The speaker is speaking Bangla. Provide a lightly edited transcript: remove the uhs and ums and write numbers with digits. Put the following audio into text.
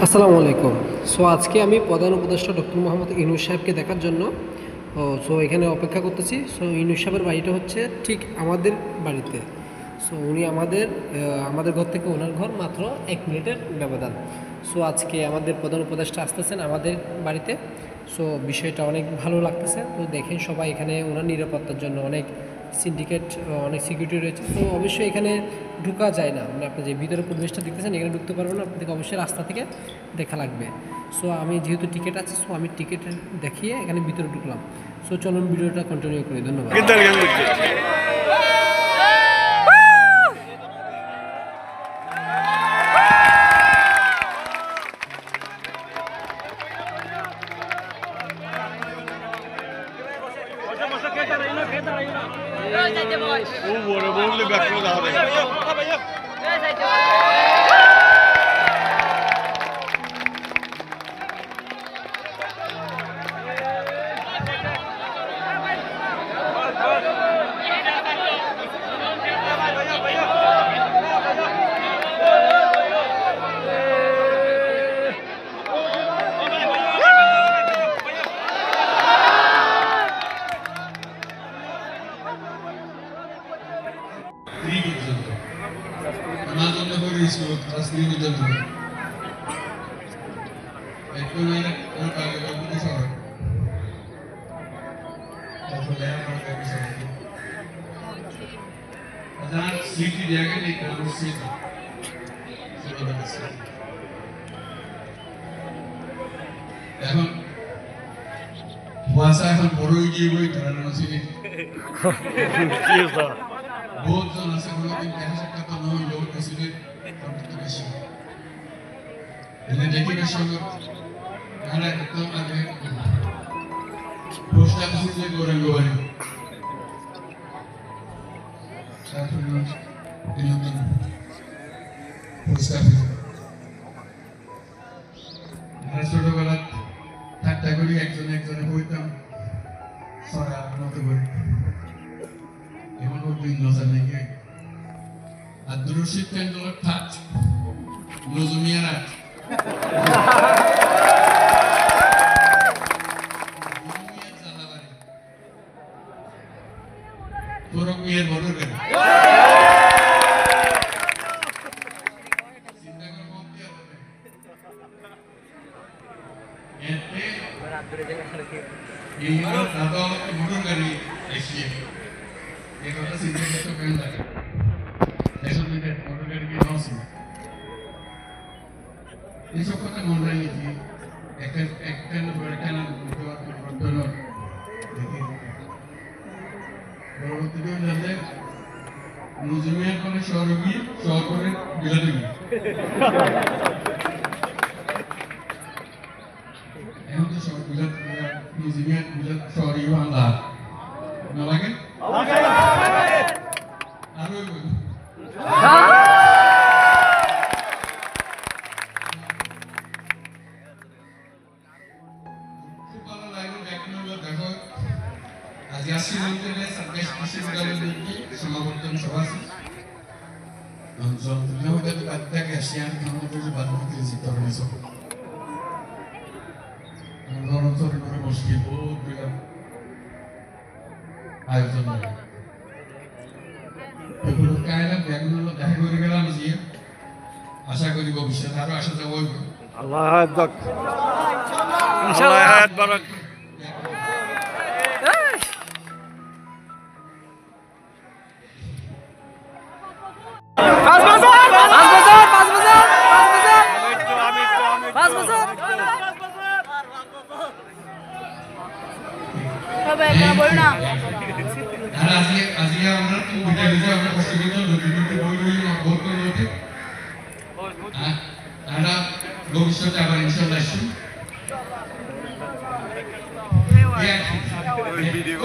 আসসালামু আলাইকুম। সো আজকে আমি প্রধান উপদেষ্টা ডক্টর মোহাম্মদ ইউনূস সাহেবকে দেখার জন্য এখানে অপেক্ষা করতেছি। সো ইউনূস সাহেবের বাড়িটা হচ্ছে ঠিক আমাদের বাড়িতে। সো উনি আমাদের ঘর থেকে ওনার ঘর মাত্র 1 মিনিটের ব্যবধান। সো আজকে আমাদের প্রধান উপদেষ্টা আসতেছেন আমাদের বাড়িতে। সো বিষয়টা অনেক ভালো লাগতেছে। তো দেখেন সবাই এখানে ওনার নিরাপত্তার জন্য অনেক সিন্ডিকেট, অনেক সিকিউরিটি রয়েছে। তো অবশ্যই এখানে ঢোকা যায় না, মানে আপনি যে ভিতরে পরিবেশটা দেখতেছেন এখানে ঢুকতে পারবেন না, আপনাদেরকে অবশ্যই রাস্তা থেকে দেখা লাগবে। সো আমি যেহেতু টিকিট আছে, সো আমি টিকিট দেখিয়ে এখানে ভিতরে ঢুকলাম। সো চলুন ভিডিওটা কন্টিনিউ করি। ধন্যবাদ। এখন কুয়াশা এখন বড় গিয়ে বই ধরানো ছিল বহুজন আছে কোনোদিন দেখা সাক্ষাৎ নয় লোক ছিল বেশি এনে দেখি বেশি এখানে একদম আগে পোস্ট অফিসে যে গৌরাঙ্গ বাড়ি পোস্ট অফিস ছোটবেলা ঠাট্টা করি একজনে বইতাম সরা মতো করি এমন দিন নজর নাকি আব্দুর রশিদ কেন্দ্র ঠাট নজমিয়ারা তোরক মিয়ার বড় করে এসব কথা মনে রাখি পরবর্তীতে জানলে নজরুমিয়ার করে সহযোগী সহ করে বিলাতে এখন তো সব বিলাত নজরুমিয়ার বিলাত শহরই বাংলা না লাগে আরো সমাবর্তন সভা মুশকিল বহুত আয়োজন দেখা করে গেলাম যে আশা করি ভবিষ্যতে আরো আসা যাবো আল্লাহ ভবিষ্যতে আবার ইনশাল্লাহ ভিডিও